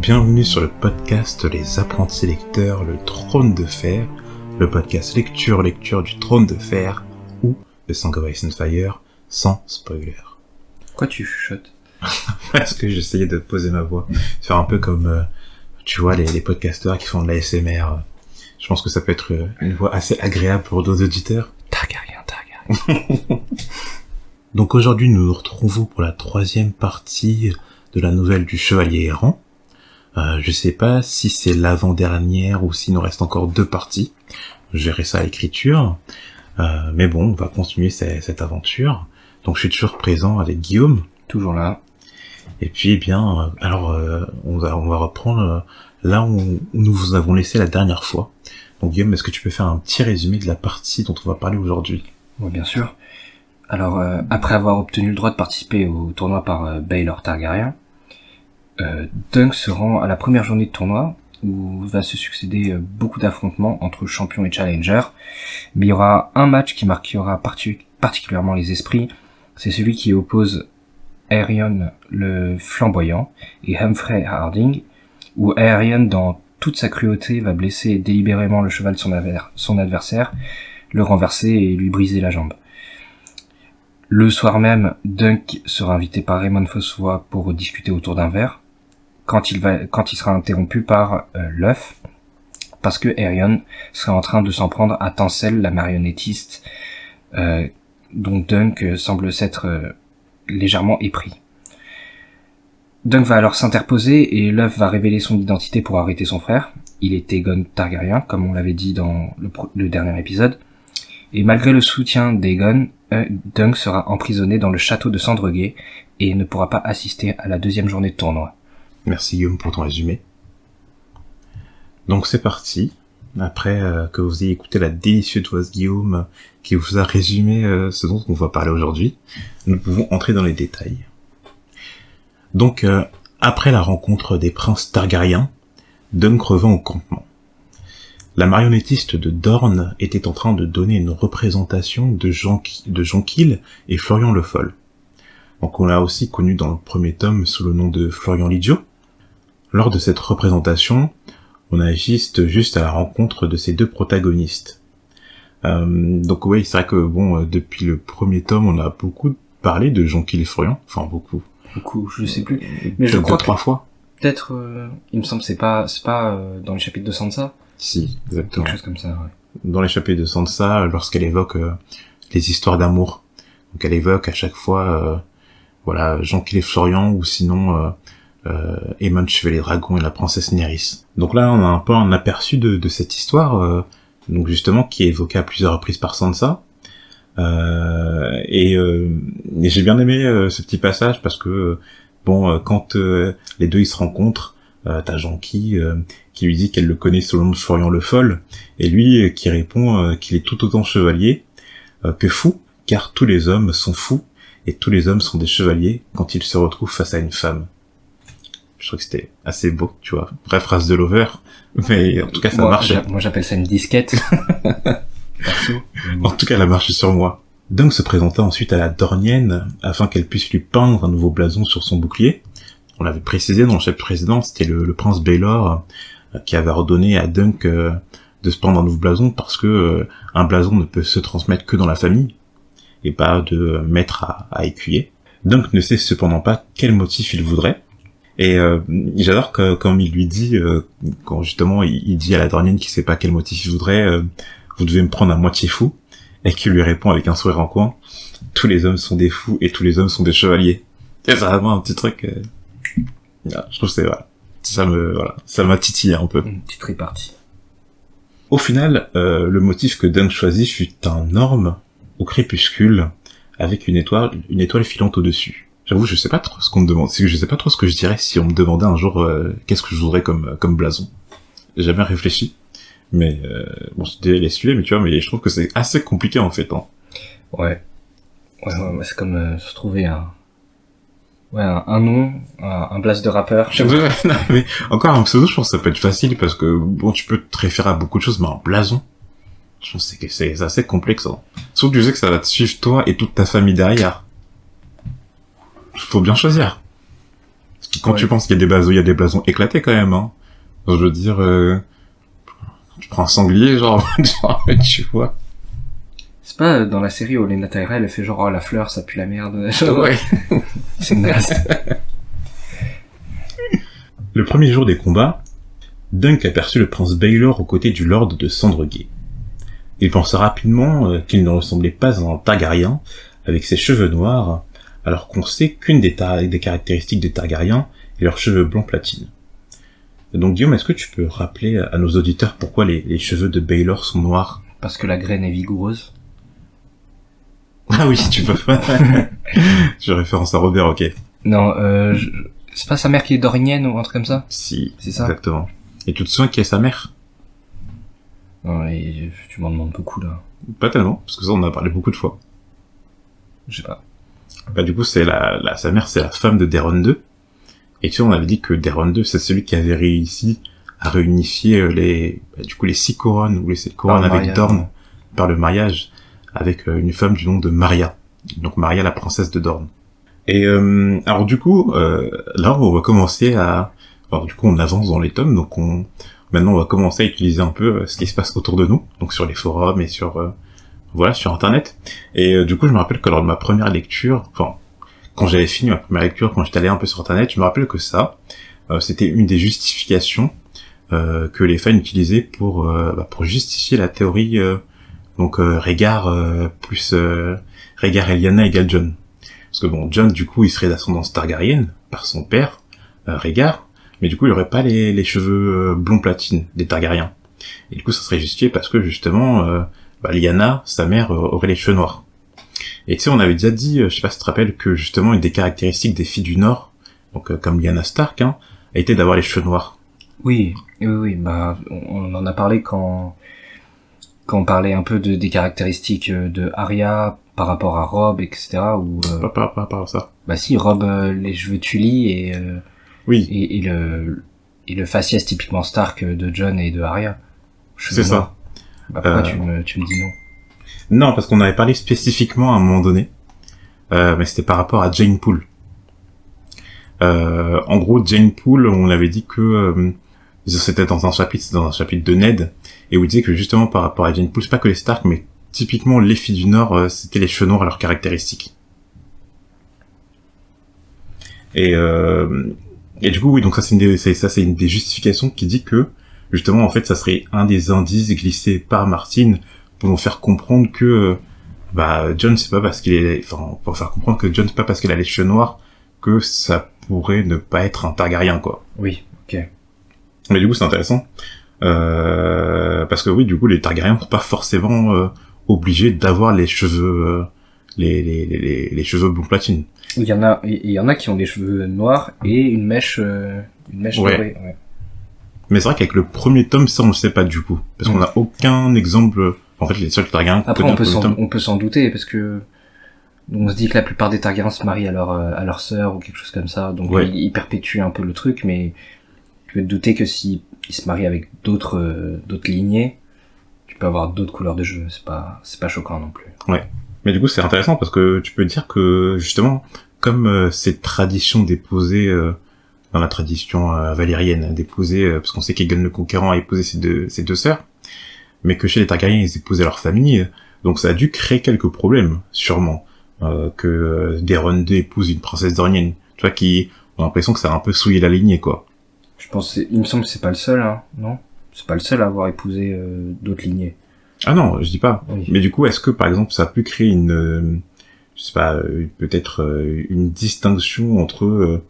Bienvenue sur le podcast Les Apprentis Lecteurs, le Trône de Fer, le podcast lecture du Trône de Fer, ou The Song of Ice and Fire, sans spoiler. Pourquoi tu chuchotes? Parce que j'essayais de poser ma voix, faire un peu comme, tu vois, les podcasteurs qui font de l'ASMR. Je pense que ça peut être une voix assez agréable pour nos auditeurs. Targaryen. Donc aujourd'hui, nous nous retrouvons pour la 3e partie de la nouvelle du Chevalier Errant. Je sais pas si c'est l'avant-dernière ou s'il nous reste encore 2 parties. Je verrai ça à l'écriture. Mais bon, on va continuer cette aventure. Donc je suis toujours présent avec Guillaume. Toujours là. Et puis eh bien, on va reprendre là où nous vous avons laissé la dernière fois. Donc Guillaume, est-ce que tu peux faire un petit résumé de la partie dont on va parler aujourd'hui? Oui, bien sûr. Alors, après avoir obtenu le droit de participer au tournoi par Baelor Targaryen, Dunk se rend à la première journée de tournoi, où va se succéder beaucoup d'affrontements entre champions et challengers. Mais il y aura un match qui marquera particulièrement les esprits, c'est celui qui oppose Aerion le flamboyant et Humphrey Harding, où Aerion, dans toute sa cruauté, va blesser délibérément le cheval de son adversaire, le renverser et lui briser la jambe. Le soir même, Dunk sera invité par Raymond Fossois pour discuter autour d'un verre, quand il sera interrompu par l'œuf, parce que Aerion sera en train de s'en prendre à Tansel, la marionnettiste, dont Dunk semble s'être légèrement épris. Dunk va alors s'interposer et l'œuf va révéler son identité pour arrêter son frère. Il est Aegon Targaryen, comme on l'avait dit dans le dernier épisode. Et malgré le soutien d'Aegon, Dunk sera emprisonné dans le château de Sandreguet et ne pourra pas assister à la 2e journée de tournoi. Merci Guillaume pour ton résumé. Donc c'est parti. Après que vous ayez écouté la délicieuse voix de Guillaume qui vous a résumé ce dont on va parler aujourd'hui, nous pouvons entrer dans les détails. Donc après la rencontre des princes Targaryens, Dunk revint au campement. La marionnettiste de Dorne était en train de donner une représentation de Jonquil et Florian le Foll. Donc on l'a aussi connu dans le premier tome sous le nom de Florian l'Idiot. Lors de cette représentation, on assiste juste à la rencontre de ces 2 protagonistes. Donc oui, c'est vrai que bon, depuis le premier tome, on a beaucoup parlé de Jonquil et Florian. Enfin beaucoup, je sais plus. Mais je crois 3 fois. Peut-être, il me semble, c'est pas dans les chapitres de Sansa. Si, exactement. Quelque chose comme ça, ouais. Dans les chapitres de Sansa, lorsqu'elle évoque les histoires d'amour. Donc elle évoque à chaque fois, Jonquil et Florian, ou sinon Aemon Chevalier Dragon et la princesse Nyris. Donc là, on a un peu un aperçu de cette histoire, donc justement, qui est évoquée à plusieurs reprises par Sansa. Et j'ai bien aimé ce petit passage parce que quand les deux ils se rencontrent, t'as Jonquil qui lui dit qu'elle le connaît sous le nom de Florian le Foll, et lui qui répond qu'il est tout autant chevalier que fou, car tous les hommes sont fous et tous les hommes sont des chevaliers quand ils se retrouvent face à une femme. Je trouve que c'était assez beau, tu vois. Vraie phrase de Lover, mais en tout cas ça marchait. Moi j'appelle ça une disquette. Perso. En tout cas, elle a marché sur moi. Dunk se présenta ensuite à la Dornienne afin qu'elle puisse lui peindre un nouveau blason sur son bouclier. On l'avait précisé dans le chapitre précédent, c'était le prince Baelor qui avait ordonné à Dunk de se peindre un nouveau blason parce que un blason ne peut se transmettre que dans la famille et pas de maître à écuyer. Dunk ne sait cependant pas quel motif il voudrait. Et j'adore que comme il lui dit, quand justement il dit à la Dornienne qu'il sait pas quel motif il voudrait, vous devez me prendre à moitié fou, et qu'il lui répond avec un sourire en coin, tous les hommes sont des fous et tous les hommes sont des chevaliers. C'est vraiment un petit truc, je trouve que ça m'a titillé un peu. Une petite répartie. Au final, le motif que Dunk choisit fut un orme au crépuscule, avec une étoile filante au-dessus. J'avoue, je sais pas trop ce qu'on me demande, je sais pas trop ce que je dirais si on me demandait un jour qu'est-ce que je voudrais comme blason. J'ai jamais réfléchi. Mais c'était les sujets, mais tu vois, mais je trouve que c'est assez compliqué en fait. Hein. Ouais, c'est comme se trouver un nom, un blast de rappeur. Non, mais encore un pseudo, je pense que ça peut être facile parce que bon, tu peux te référer à beaucoup de choses, mais un blason, je pense que c'est assez complexe. Hein. Sauf que tu sais que ça va te suivre toi et toute ta famille derrière. Faut bien choisir. Quand tu penses qu'il y a des blasons éclatés quand même, hein. Je veux dire, tu prends un sanglier, genre, tu vois. C'est pas dans la série où Lena Tyrell elle fait genre oh la fleur ça pue la merde. Genre, Ouais. c'est naze. Le premier jour des combats, Dunk aperçut le prince Baelor aux côtés du lord de Sandregué. Il pensa rapidement qu'il ne ressemblait pas à un Targaryen avec ses cheveux noirs, alors qu'on sait qu'une des caractéristiques des Targaryens est leurs cheveux blancs platine. Donc Guillaume, est-ce que tu peux rappeler à nos auditeurs pourquoi les cheveux de Baelor sont noirs? Parce que la graine est vigoureuse. Ah oui, tu peux. Je référence à Robert, ok. Non, c'est pas sa mère qui est dornienne ou un truc comme ça? Si, C'est ça. exactement. Et tu te souviens qui est sa mère? Non, et tu m'en demandes beaucoup là. Pas tellement, parce que ça on en a parlé beaucoup de fois. Je sais pas. Bah du coup c'est sa mère c'est la femme de Daeron II. Et tu sais on avait dit que Daeron II c'est celui qui avait réussi à réunifier les 6 couronnes ou les 7 couronnes avec mariage, Dorne ouais. par le mariage avec une femme du nom de Maria. Donc Maria la princesse de Dorne. Et alors du coup là on va commencer à alors du coup on avance dans les tomes donc maintenant on va commencer à utiliser un peu ce qui se passe autour de nous, donc sur les forums et sur sur internet. Et du coup je me rappelle que lors de ma première lecture, enfin quand j'avais fini ma première lecture, quand j'étais allé un peu sur internet, je me rappelle que ça c'était une des justifications que les fans utilisaient pour justifier la théorie Rhaegar plus Rhaegar et Lyanna égale Jon. Parce que bon, Jon du coup il serait d'ascendance targaryenne par son père Rhaegar, mais du coup il aurait pas les cheveux blond platine des Targaryens. Et du coup ça serait justifié parce que justement Lyanna, sa mère, aurait les cheveux noirs. Et tu sais on avait déjà dit, je sais pas si tu te rappelles, que justement une des caractéristiques des filles du Nord, donc comme Lyanna Stark, a été d'avoir les cheveux noirs. Oui, bah on en a parlé quand on parlait un peu des caractéristiques de Arya par rapport à Robb, etc. Ou Pas ça. bah si, Robb les cheveux Tully et Oui. et le faciès typiquement Stark de Jon et de Arya. C'est ça. Bah pourquoi tu me dis non? Non, parce qu'on avait parlé spécifiquement à un moment donné, mais c'était par rapport à Jane Poole. En gros, Jane Poole, on avait dit que c'était dans un chapitre de Ned, et où il disait que justement par rapport à Jane Poole, c'est pas que les Stark, mais typiquement les filles du Nord, c'était les cheveux noirs à leurs caractéristiques. Et du coup, oui, donc ça c'est une des justifications qui dit que justement en fait ça serait un des indices glissés par Martin pour nous faire comprendre que Jon c'est pas parce qu'il est, enfin pour faire comprendre que Jon c'est pas parce qu'il a les cheveux noirs que ça pourrait ne pas être un Targaryen quoi. Oui, ok. Mais du coup c'est intéressant parce que oui du coup les Targaryens sont pas forcément obligés d'avoir les cheveux les cheveux blond platine. Il y en a qui ont des cheveux noirs et une mèche dorée. Ouais. Mais c'est vrai qu'avec le premier tome ça on le sait pas du coup parce qu'on a aucun exemple. En fait, les seuls Targaryens... Après, on peut s'en douter, parce que on se dit que la plupart des Targaryens se marient à leur sœur ou quelque chose comme ça, donc ouais. ils perpétuent un peu le truc, mais tu peux te douter que s'ils se marient avec d'autres lignées, tu peux avoir d'autres couleurs de cheveux, c'est pas choquant non plus. Ouais. Mais du coup, c'est intéressant parce que tu peux dire que, justement, comme cette tradition déposée dans la tradition valérienne, déposée, parce qu'on sait qu'Aegon le Conquérant a épousé ses deux sœurs, mais que chez les Targaryens, ils épousaient leur famille, donc ça a dû créer quelques problèmes, sûrement, que Daeron II épouse une princesse dornienne, tu vois, qui ont l'impression que ça a un peu souillé la lignée, quoi. Il me semble que c'est pas le seul, hein, non? C'est pas le seul à avoir épousé d'autres lignées. Ah non, je dis pas. Oui. Mais du coup, est-ce que, par exemple, ça a pu créer une, je sais pas, peut-être une distinction entre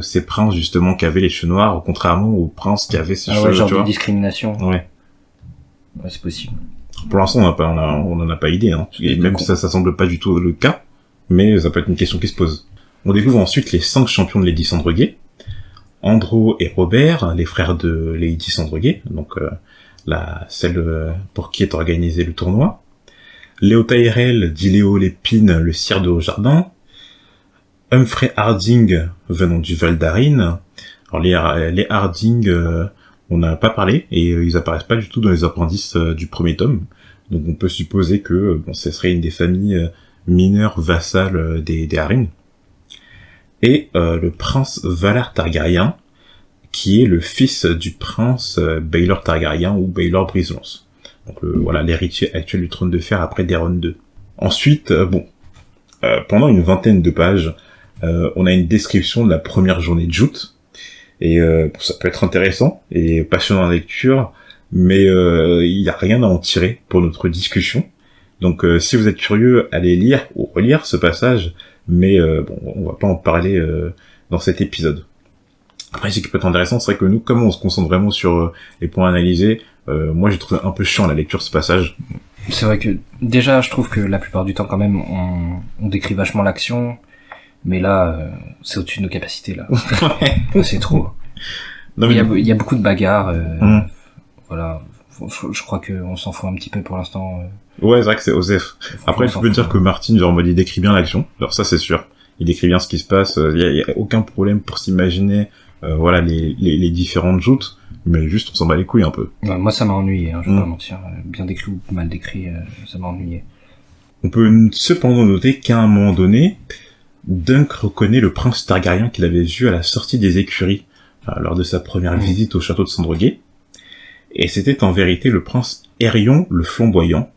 ces princes, justement, qui avaient les cheveux noirs, contrairement aux princes qui avaient ces cheveux, ouais, genre tu vois. de discrimination. Ouais. Ouais, c'est possible. Pour l'instant, on en a pas idée, hein. Et même si ça semble pas du tout le cas, mais ça peut être une question qui se pose. On découvre ensuite les 5 champions de Lady Sandregué. Andro et Robert, les frères de Lady Sandregué, donc celle pour qui est organisé le tournoi. Léo Tyrell, dit Léo Lépine, le sire de Haut-Jardin. Humphrey Harding, venant du Val d'Arin. Alors les Harding, on n'a pas parlé, et ils apparaissent pas du tout dans les appendices du premier tome. Donc on peut supposer que ce serait une des familles mineures vassales des Arryn. et le prince Valar Targaryen, qui est le fils du prince Baelor Targaryen ou Baelor Brise-Lance. Donc voilà, l'héritier actuel du trône de fer après Daemon II. Ensuite, pendant une vingtaine de pages, on a une description de la première journée de joute, et ça peut être intéressant et passionnant à lecture, mais il n'y a rien à en tirer pour notre discussion. Donc si vous êtes curieux, allez lire ou relire ce passage, mais on va pas en parler dans cet épisode. Après, ce qui peut être intéressant, c'est vrai que nous, comme on se concentre vraiment sur les points analysés, moi j'ai trouvé un peu chiant la lecture de ce passage. C'est vrai que, déjà, je trouve que la plupart du temps, quand même, on décrit vachement l'action, mais là, c'est au-dessus de nos capacités, là. C'est trop. Non, mais il y a beaucoup de bagarres, voilà. Je crois qu'on s'en fout un petit peu pour l'instant. Ouais, c'est vrai que c'est Osef. Après, je peux dire que Martin, genre, il décrit bien l'action. Alors ça, c'est sûr. Il décrit bien ce qui se passe. Il y a aucun problème pour s'imaginer, voilà, les différentes joutes. Mais juste, on s'en bat les couilles un peu. Ouais, moi, ça m'a ennuyé, hein, je vais pas mentir. Bien décrit ou mal décrit, ça m'a ennuyé. On peut cependant noter qu'à un moment donné, Dunk reconnaît le prince Targaryen qu'il avait vu à la sortie des écuries, lors de sa première visite au château de Sandroguet. Et c'était en vérité le prince Aerion le Flamboyant,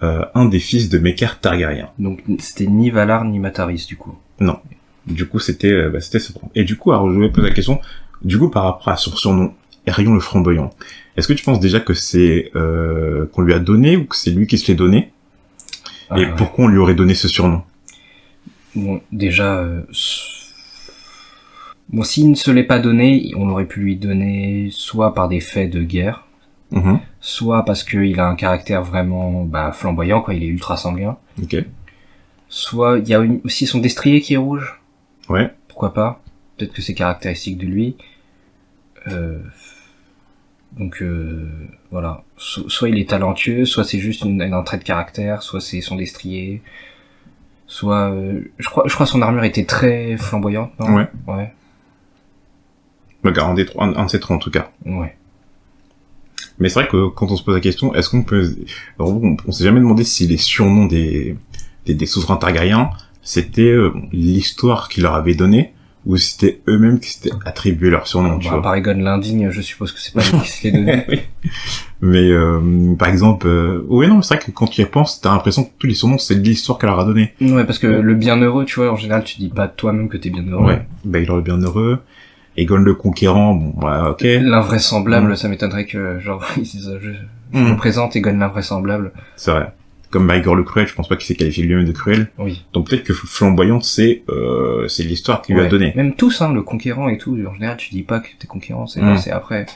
un des fils de Méccar Targaryen. Donc, c'était ni Valar ni Mataris, du coup. Non. Du coup, c'était ce prince. Et du coup, alors, je vais poser la question, du coup, par rapport à son surnom, Aerion le Flamboyant, est-ce que tu penses déjà que c'est qu'on lui a donné ou que c'est lui qui se l'est donné? Et pourquoi on lui aurait donné ce surnom? Bon, déjà, bon, s'il ne se l'est pas donné, on aurait pu lui donner soit par des faits de guerre, soit parce qu'il a un caractère vraiment flamboyant, quoi, il est ultra sanguin. Ok. Soit il y a aussi son destrier qui est rouge. Ouais. Pourquoi pas? Peut-être que c'est caractéristique de lui. Donc voilà. Soit il est talentueux, soit c'est juste un trait de caractère, soit c'est son destrier. Soit je crois son armure était très flamboyante, non? Ouais. Ouais. Un de ces trois en tout cas. Ouais. Mais c'est vrai que quand on se pose la question, est-ce qu'on peut... On s'est jamais demandé si les surnoms des souverains Targaryens, c'était l'histoire qu'ils leur avaient donnée, ou c'était eux-mêmes qui s'étaient attribué leur surnom, tu vois. Par Aegon l'Indigne, je suppose que c'est pas lui qui se l'est donné. Oui. Mais par exemple... ouais, non, c'est vrai que quand tu y penses, t'as l'impression que tous les surnoms, c'est l'histoire qu'elle leur a donnée. Ouais, parce que le bienheureux, tu vois, en général, tu dis pas toi-même que t'es bienheureux. Ouais, Baelor le bienheureux, Aegon le Conquérant, bon, voilà, ok. L'invraisemblable, ça m'étonnerait que, genre, je représente Aegon l'invraisemblable. C'est vrai. Comme Maegor le Cruel, je pense pas qu'il s'est qualifié lui-même de cruel. Oui. Donc peut-être que Flamboyant, c'est l'histoire qu'il lui a donnée. Même tous, hein, le conquérant et tout, en général, tu dis pas que t'es conquérant, c'est après.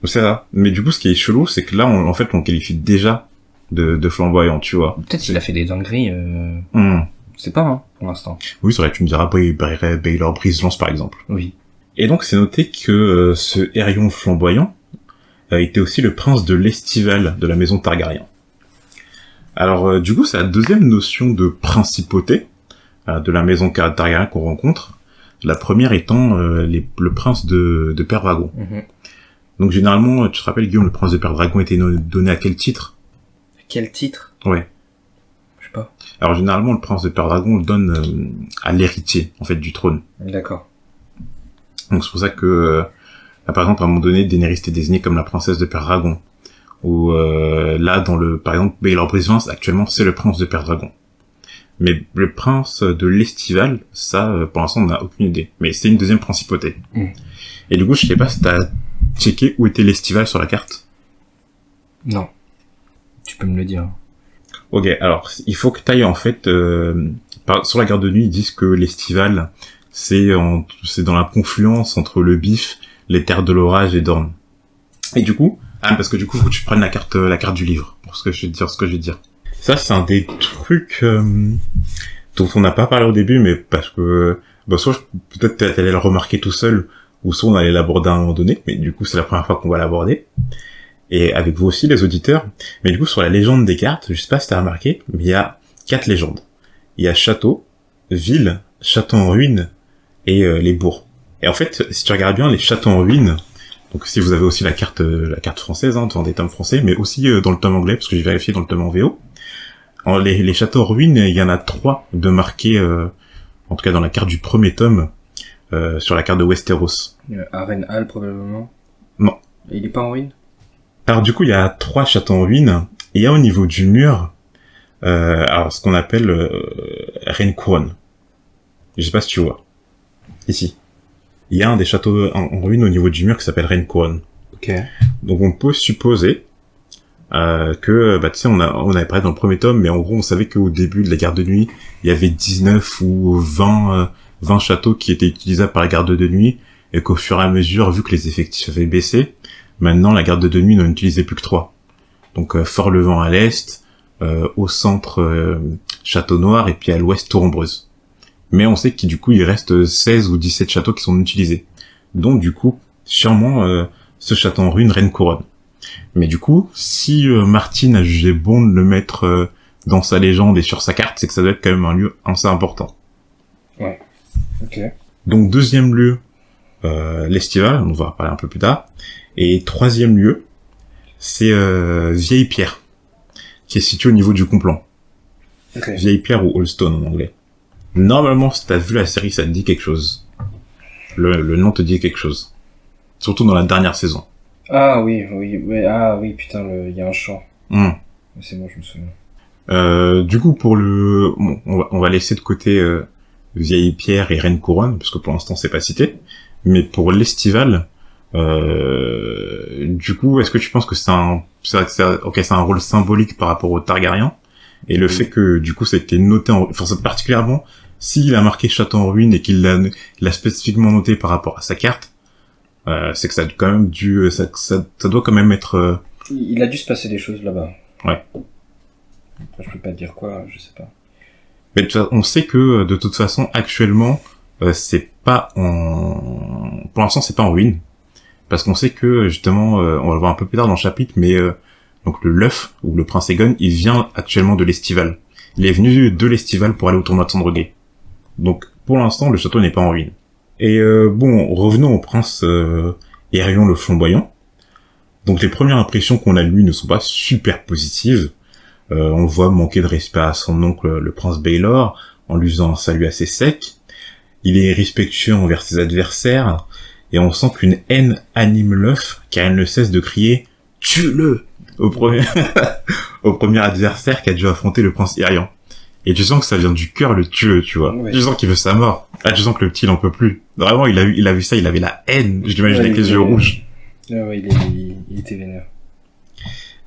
C'est ça. Mais du coup, ce qui est chelou, c'est que là, en fait, on qualifie déjà de Flamboyant, tu vois. Peut-être qu'il a fait des dingueries, c'est pas, hein, pour l'instant. Oui, c'est vrai, tu me diras Baelor Brise-Lance, par exemple. Oui. Et donc, c'est noté que ce Aerion Flamboyant était aussi le prince de l'Estival de la maison Targaryen. Alors, du coup, c'est la deuxième notion de principauté de la maison Targaryen qu'on rencontre. La première étant le prince de Père-Dragon. Donc, généralement, tu te rappelles, Guillaume, le prince de Père-Dragon était donné à quel titre? Quel titre? Ouais. Je sais pas. Alors, généralement, le prince de Père-Dragon le donne à l'héritier, en fait, du trône. D'accord. Donc, c'est pour ça que, par exemple, à un moment donné, Daenerys était désignée comme la princesse de Père-Dragon. Ou là, par exemple, Baelor Brise-Lance, actuellement, c'est le prince de Père-Dragon. Mais le prince de l'Estival, ça, pour l'instant, on n'a aucune idée. Mais c'est une deuxième principauté. Et du coup, je sais pas si t'as checké où était l'Estival sur la carte. Non. Tu peux me le dire. Ok, alors, il faut que t'ailles, en fait, sur la garde de nuit, ils disent que l'Estival, c'est dans la confluence entre le Bif, les terres de l'orage et Dorne. Et du coup, parce que du coup, faut que tu prennes la carte du livre, pour ce que je vais te dire. Ça, c'est un des trucs dont on n'a pas parlé au début, mais parce que, soit peut-être t'allais le remarquer tout seul, ou soit on allait l'aborder à un moment donné, mais du coup, c'est la première fois qu'on va l'aborder. Et avec vous aussi, les auditeurs. Mais du coup, sur la légende des cartes, je sais pas si t'as remarqué, mais il y a 4 légendes. Il y a château, ville, château en ruine, et les bourgs. Et en fait, si tu regardes bien, les châteaux en ruine, donc si vous avez aussi la carte française, dans des tomes français, mais aussi dans le tome anglais, parce que j'ai vérifié dans le tome en VO, les châteaux en ruine, il y en a 3 de marqués en tout cas dans la carte du premier tome, sur la carte de Westeros. Harrenhal, probablement. Non. Et il est pas en ruine? Alors du coup, il y a 3 châteaux en ruine, et il y a au niveau du mur, alors ce qu'on appelle Reine Couronne. Je sais pas si tu vois. Ici. Il y a un des châteaux en ruine au niveau du mur qui s'appelle Reine Couronne. Ok. Donc on peut supposer que, tu sais, on avait parlé dans le premier tome, mais en gros, on savait qu'au début de la garde de nuit, il y avait 19 ou 20 châteaux qui étaient utilisables par la garde de nuit, et qu'au fur et à mesure, vu que les effectifs avaient baissé, maintenant la garde de nuit n'en utilisait plus que 3. Donc Fort-Levant à l'est, au centre Château Noir, et puis à l'ouest Tour-Ombreuse. Mais on sait qu'il du coup il reste 16 ou 17 châteaux qui sont utilisés. Donc du coup, sûrement ce château en ruine Reine Couronne. Mais du coup, si Martin a jugé bon de le mettre dans sa légende et sur sa carte, c'est que ça doit être quand même un lieu assez important. Ouais. Ok. Donc deuxième lieu, l'Estival, on va en parler un peu plus tard. Et troisième lieu, c'est Vieille Pierre, qui est situé au niveau du Complon. Okay. Vieille Pierre ou Holstone en anglais. Normalement, si t'as vu la série, ça te dit quelque chose. Le nom te dit quelque chose. Surtout dans la dernière saison. Ah oui, putain, il y a un champ. C'est bon, je me souviens. Du coup, pour bon, on va laisser de côté Vieille Pierre et Reine Couronne, parce que pour l'instant, c'est pas cité. Mais pour l'Estival, du coup, est-ce que tu penses que c'est un rôle symbolique par rapport aux Targaryens? Et le fait que, du coup, ça a été noté particulièrement, s'il a marqué Château en ruine et qu'il l'a spécifiquement noté par rapport à sa carte, c'est que ça a quand même ça doit quand même être, Il a dû se passer des choses là-bas. Ouais. Après, je peux pas te dire quoi, je sais pas. Mais on sait que, de toute façon, actuellement, c'est pas pour l'instant, c'est pas en ruine. Parce qu'on sait que, justement, on va le voir un peu plus tard dans le chapitre, mais, donc le Leuf, ou le Prince Aegon, il vient actuellement de l'Estival. Il est venu de l'Estival pour aller au tournoi de Sandregué. Donc, pour l'instant, le château n'est pas en ruine. Et bon, revenons au prince Aerion le Flamboyant. Donc les premières impressions qu'on a de lui ne sont pas super positives. On le voit manquer de respect à son oncle, le prince Baelor, en lui faisant un salut assez sec. Il est respectueux envers ses adversaires, et on sent qu'une haine anime l'œuf, car il ne cesse de crier « Tue-le !» au premier adversaire qui a dû affronter le prince Aerion. Et tu sens que ça vient du cœur, le tue, tu vois. Ouais. Tu sens qu'il veut sa mort. Ah, tu sens que le petit, il en peut plus. Vraiment, il a vu ça, il avait la haine. Je l'imagine avec les yeux rouges. Ouais, il était vénère.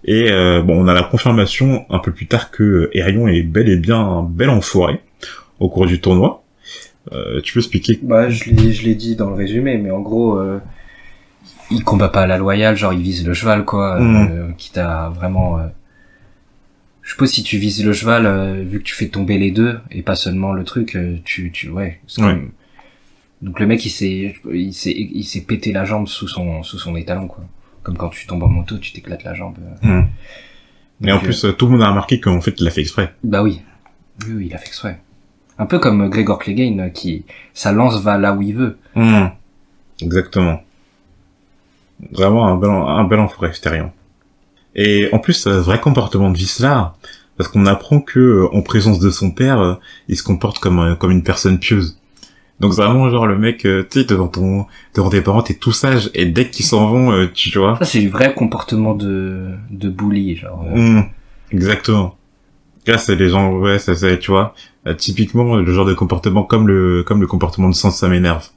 Et bon, on a la confirmation un peu plus tard que Aerion est bel et bien un bel enfoiré au cours du tournoi. Tu peux expliquer? Bah, je l'ai dit dans le résumé, mais en gros, il combat pas à la loyale, genre il vise le cheval, quoi. Quitte à vraiment... Je suppose si tu vises le cheval, vu que tu fais tomber les deux et pas seulement le truc, ouais. Comme... Donc le mec il s'est pété la jambe sous son étalon, quoi. Comme quand tu tombes en moto, tu t'éclates la jambe. Mais en plus, tout le monde a remarqué qu'en fait il l'a fait exprès. Bah oui, il a fait exprès. Un peu comme Gregor Clegane qui sa lance va là où il veut. Exactement. Vraiment un bel enfoiré, Stérion. Et en plus, vrai comportement de Vislar, parce qu'on apprend que en présence de son père, il se comporte comme une personne pieuse. Donc vraiment, genre le mec, tu sais, devant tes parents, t'es tout sage, et dès qu'ils s'en vont, tu vois. Ça c'est du vrai comportement de bully, genre. Exactement. Là, c'est les gens, ouais, ça, tu vois, typiquement le genre de comportement comme le comportement de Sansa m'énerve.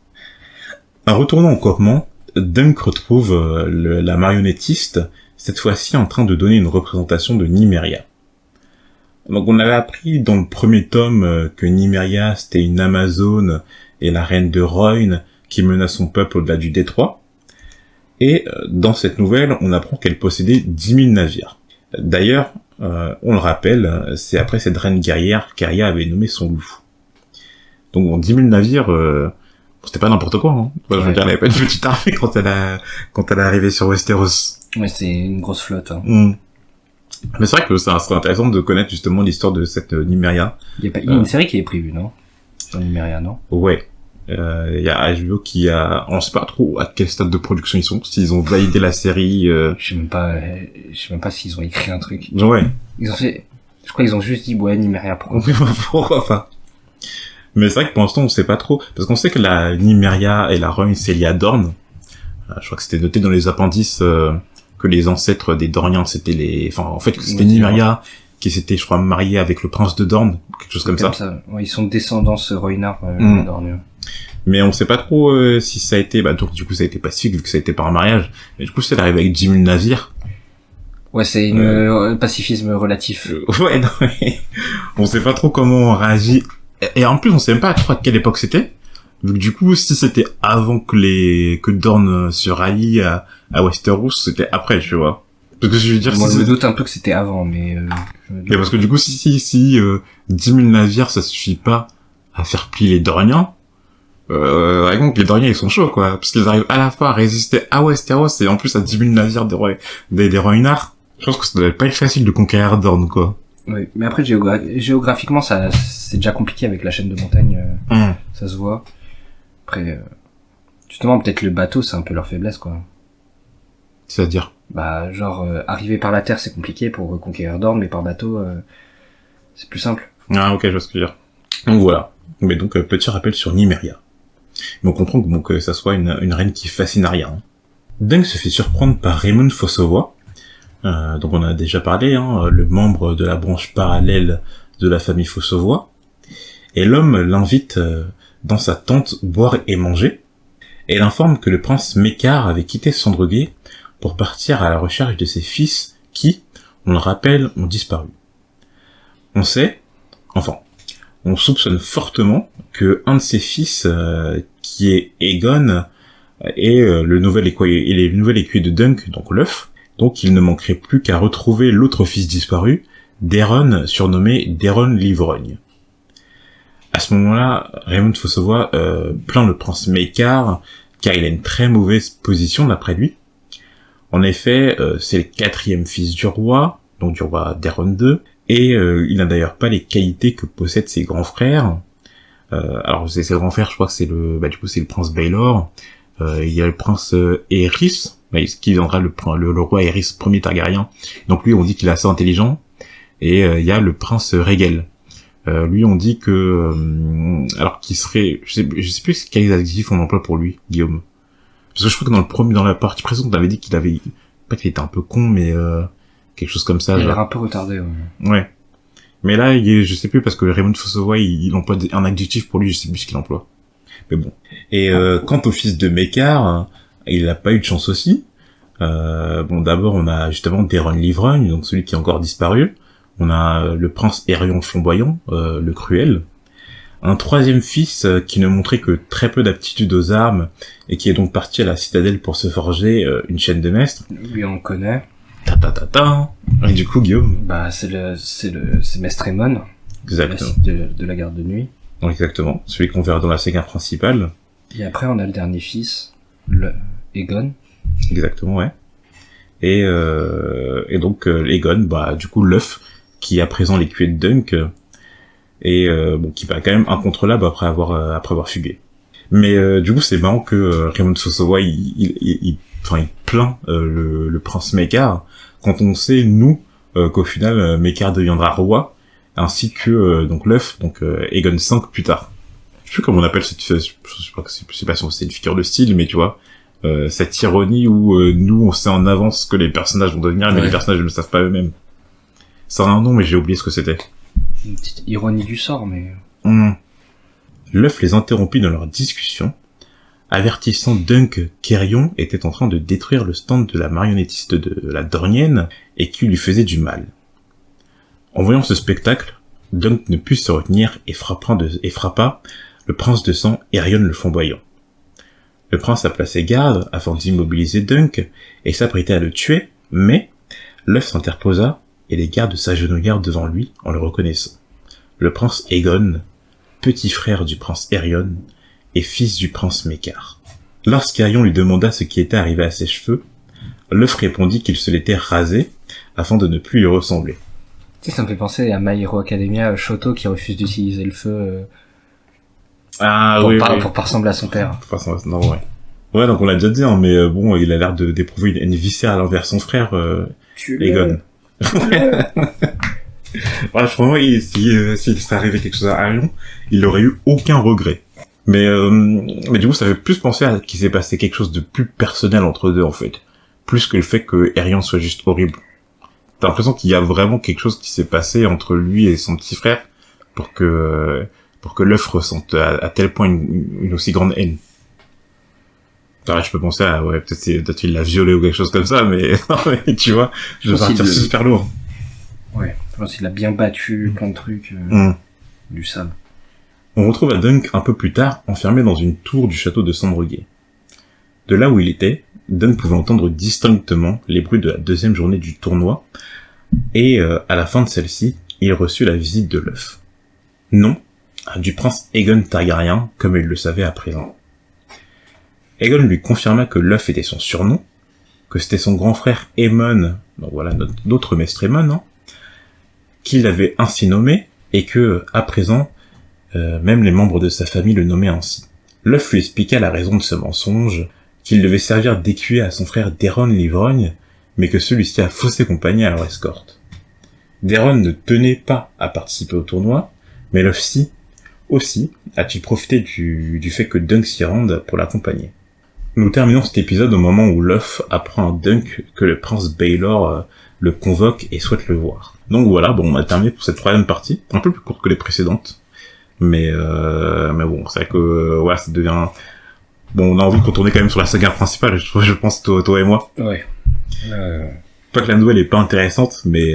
En retournant au campement, Dunk retrouve la marionnettiste, cette fois-ci en train de donner une représentation de Nymeria. Donc on avait appris dans le premier tome que Nymeria c'était une Amazone et la reine de Rhoyne qui menace son peuple au-delà du détroit. Et dans cette nouvelle, on apprend qu'elle possédait 10 000 navires. D'ailleurs, on le rappelle, c'est après cette reine guerrière qu'Arya avait nommé son loup. Donc bon, 10 000 navires, c'était pas n'importe quoi, hein. Je veux dire, elle avait pas une petite armée quand elle est arrivée sur Westeros. Ouais, c'est une grosse flotte. Mais c'est vrai que ça serait intéressant de connaître justement l'histoire de cette Nymeria. Il y a une série qui est prévue, non? Sur Nymeria, non? Ouais. Il y a HBO qui on sait pas trop à quel stade de production ils sont, s'ils ont validé la série. Je sais même pas s'ils ont écrit un truc. Ouais. Je crois qu'ils ont juste dit, ouais, Nymeria, pourquoi pas? Mais c'est vrai que pour l'instant, on sait pas trop. Parce qu'on sait que la Nymeria et la Rhoyne, c'est lié à Dorne. Je crois que c'était noté dans les appendices que les ancêtres des Dorniens, c'était les... Enfin, en fait, que c'était Nymeria qui s'était, je crois, mariée avec le prince de Dorne, quelque chose comme ça. Ouais, ils sont descendants Rhoynar, les Dorniens. Mais on sait pas trop si ça a été... Bah, donc, du coup, ça a été pacifique, vu que ça a été par un mariage. Mais du coup, c'est arrivé avec 10 000 navires. Ouais, c'est une pacifisme relatif. Ouais, non, mais... on sait pas trop comment on réagit. Et en plus, on sait même pas, je crois, à quelle époque c'était. Donc, du coup, si c'était avant que Dorne se rallie à Westeros, c'était après, tu vois. Parce que je veux dire, moi, je me doute un peu que c'était avant, mais et parce que du coup, si 10 000 navires, ça suffit pas à faire plier les Dorniens, par exemple, les Dorniens, ils sont chauds, quoi. Parce qu'ils arrivent à la fois à résister à Westeros et en plus à 10 000 navires des Rhoynar. Je pense que ça doit pas être facile de conquérir Dorne, quoi. Oui, mais après, géographiquement, c'est déjà compliqué avec la chaîne de montagne, ça se voit. Après, justement, peut-être le bateau, c'est un peu leur faiblesse, quoi. C'est-à-dire? Bah, genre, arriver par la terre, c'est compliqué pour reconquérir Dorne, mais par bateau, c'est plus simple. Ah, ok, je vois ce que tu veux dire. Donc voilà. Mais donc, petit rappel sur Nymeria. Mais on comprend que ça soit une reine qui fascine Arya. Hein. Dunk se fait surprendre par Raymond Fossavoy, donc on en a déjà parlé, le membre de la branche parallèle de la famille Fossavoy. Et l'homme l'invite dans sa tente boire et manger, et l'informe que le prince Méccar avait quitté Sandregué pour partir à la recherche de ses fils qui, on le rappelle, ont disparu. On soupçonne fortement que un de ses fils, qui est Aegon, est le nouvel écuyer de Dunk, donc l'œuf. Donc il ne manquerait plus qu'à retrouver l'autre fils disparu, Daeron, surnommé Daeron l'Ivrogne. À ce moment-là, Raymond Fossavoy plaint le prince Méccar, car il a une très mauvaise position d'après lui. En effet, c'est le 4e fils du roi, donc du roi Daeron II, et il n'a d'ailleurs pas les qualités que possèdent ses grands frères. Alors c'est le grand frère, je crois que c'est le prince Baelor. Il y a le prince Aerys, qui viendra le roi Aerys Ier Targaryen. Donc lui, on dit qu'il est assez intelligent. Et il y a le prince Rhaegal. Lui, on dit que alors qu'il serait, je sais plus quels adjectifs on emploie pour lui, Guillaume. Parce que je crois que dans la partie précédente, on avait dit qu'il avait, pas qu'il était un peu con, mais quelque chose comme ça. Il a l'air un peu retardé. Ouais. Mais là, je sais plus parce que Raymond Fossavoy, il emploie un adjectif pour lui, je sais plus ce qu'il emploie. Mais bon. Et quant au fils de Méccar, il n'a pas eu de chance aussi. D'abord, on a justement Daeron l'Ivrogne, donc celui qui est encore disparu. On a le prince Aerion Flamboyant, le Cruel. Un 3e fils qui ne montrait que très peu d'aptitude aux armes et qui est donc parti à la citadelle pour se forger une chaîne de maître. Lui, on le connaît. Et du coup, Guillaume. Bah, c'est Maître Aemon. Exactement. De la garde de nuit. Donc, exactement. Celui qu'on verra dans la saga principale. Et après, on a le dernier fils, Aegon. Exactement, ouais. Et donc, Aegon, du coup, l'œuf, qui est à présent l'écuyer de Dunk, et qui paraît quand même incontrôlable après avoir fugué. Mais du coup, c'est marrant que Raymond Fossavoy, il plaint le prince Méccar, quand on sait, nous, qu'au final, Méccar deviendra roi, ainsi que donc l'œuf, donc Aegon V plus tard. Je sais plus comment on appelle cette, je sais pas si c'est une figure de style, mais tu vois, cette ironie où nous, on sait en avance que les personnages vont devenir, mais les personnages ne le savent pas eux-mêmes. Ça a un nom, mais j'ai oublié ce que c'était. Une petite ironie du sort, mais... L'œuf les interrompit dans leur discussion, avertissant Dunk qu'Aerion était en train de détruire le stand de la marionnettiste de la Dornienne et qui lui faisait du mal. En voyant ce spectacle, Dunk ne put se retenir et frappa le prince de sang Aerion le Flamboyant. Le prince a placé garde afin d'immobiliser Dunk et s'apprêtait à le tuer, mais l'œuf s'interposa et les gardes s'agenouillèrent devant lui en le reconnaissant. Le prince Aegon, petit frère du prince Aerion et fils du prince Méccar. Lorsqu'Aerion lui demanda ce qui était arrivé à ses cheveux, l'œuf répondit qu'il se l'était rasé afin de ne plus lui ressembler. Tu sais, ça me fait penser à My Hero Academia, Shoto qui refuse d'utiliser le feu pour pas ressembler à son père. Ouais, donc on l'a déjà dit, mais il a l'air d'éprouver une viscérale envers son frère, Aegon. Ouais, franchement, s'il serait arrivé quelque chose à Arion, il aurait eu aucun regret. Mais du coup, ça fait plus penser à qu'il s'est passé quelque chose de plus personnel entre deux, en fait. Plus que le fait que Arion soit juste horrible. T'as l'impression qu'il y a vraiment quelque chose qui s'est passé entre lui et son petit frère pour que l'œuf ressente à tel point une aussi grande haine. Alors, je peux penser à, ouais, peut-être il l'a violé ou quelque chose comme ça, mais, non, mais tu vois, je vais partir super lourd. Ouais, je pense qu'il a bien battu plein de trucs, du sale. On retrouve Dunk un peu plus tard, enfermé dans une tour du château de Sandreguet. De là où il était, Dunk pouvait entendre distinctement les bruits de la deuxième journée du tournoi, et à la fin de celle-ci, il reçut la visite de l'œuf. Non, du prince Aegon Targaryen, comme il le savait à présent. Aegon lui confirma que l'œuf était son surnom, que c'était son grand frère Aemon, donc voilà notre maître Aemon, hein, qui l'avait ainsi nommé, et que, à présent, même les membres de sa famille le nommaient ainsi. L'œuf lui expliqua la raison de ce mensonge, qu'il devait servir d'écuyer à son frère Daeron l'Ivrogne, mais que celui-ci a faussé compagnie à leur escorte. Daeron ne tenait pas à participer au tournoi, mais l'œuf aussi a-t-il profité du fait que Dunk s'y rende pour l'accompagner. Nous terminons cet épisode au moment où l'œuf apprend à Dunk que le prince Baelor le convoque et souhaite le voir. Donc voilà, bon, on a terminé pour cette troisième partie, un peu plus courte que les précédentes, mais bon, c'est vrai que voilà, ça devient... Bon, on a envie de contourner quand même sur la saga principale, je pense, toi et moi. Ouais. Pas que la nouvelle est pas intéressante, mais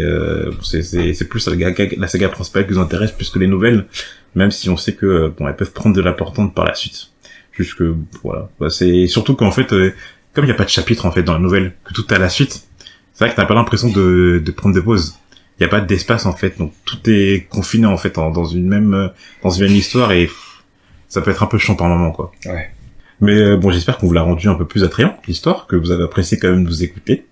c'est plus la saga principale qui nous intéresse plus que les nouvelles, même si on sait que bon, elles peuvent prendre de l'importance par la suite. Juste que voilà, bah, c'est surtout qu'en fait, comme il y a pas de chapitre en fait dans la nouvelle, que tout est à la suite, c'est vrai que t'as pas l'impression de prendre des pauses. Il y a pas d'espace en fait, donc tout est confiné en fait dans une même histoire et ça peut être un peu chiant par moment quoi. Ouais. Mais bon, j'espère qu'on vous l'a rendu un peu plus attrayant l'histoire, que vous avez apprécié quand même de nous écouter.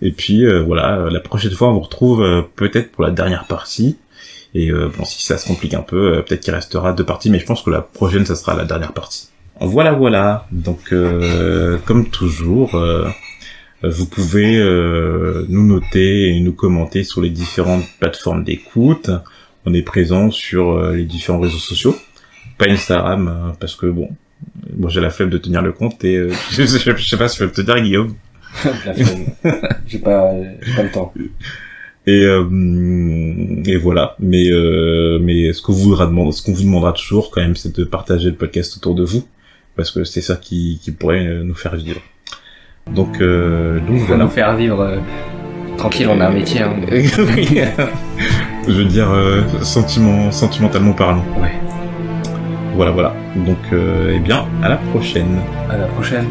Et puis voilà, la prochaine fois on vous retrouve peut-être pour la dernière partie. Et bon, si ça se complique un peu, peut-être qu'il restera 2 parties, mais je pense que la prochaine ça sera la dernière partie. Voilà. Donc comme toujours, vous pouvez nous noter et nous commenter sur les différentes plateformes d'écoute. On est présent sur les différents réseaux sociaux. Pas Instagram parce que bon, moi j'ai la flemme de tenir le compte et je sais pas si je vais te dire Guillaume. La flemme. j'ai pas le temps. Et voilà. Mais ce qu'on vous demandera toujours quand même, c'est de partager le podcast autour de vous, parce que c'est ça qui pourrait nous faire vivre. Donc voilà. Nous faire vivre tranquille, on a un métier. Hein. Je veux dire sentimentalement parlant. Ouais. Voilà. Donc eh bien, à la prochaine. À la prochaine.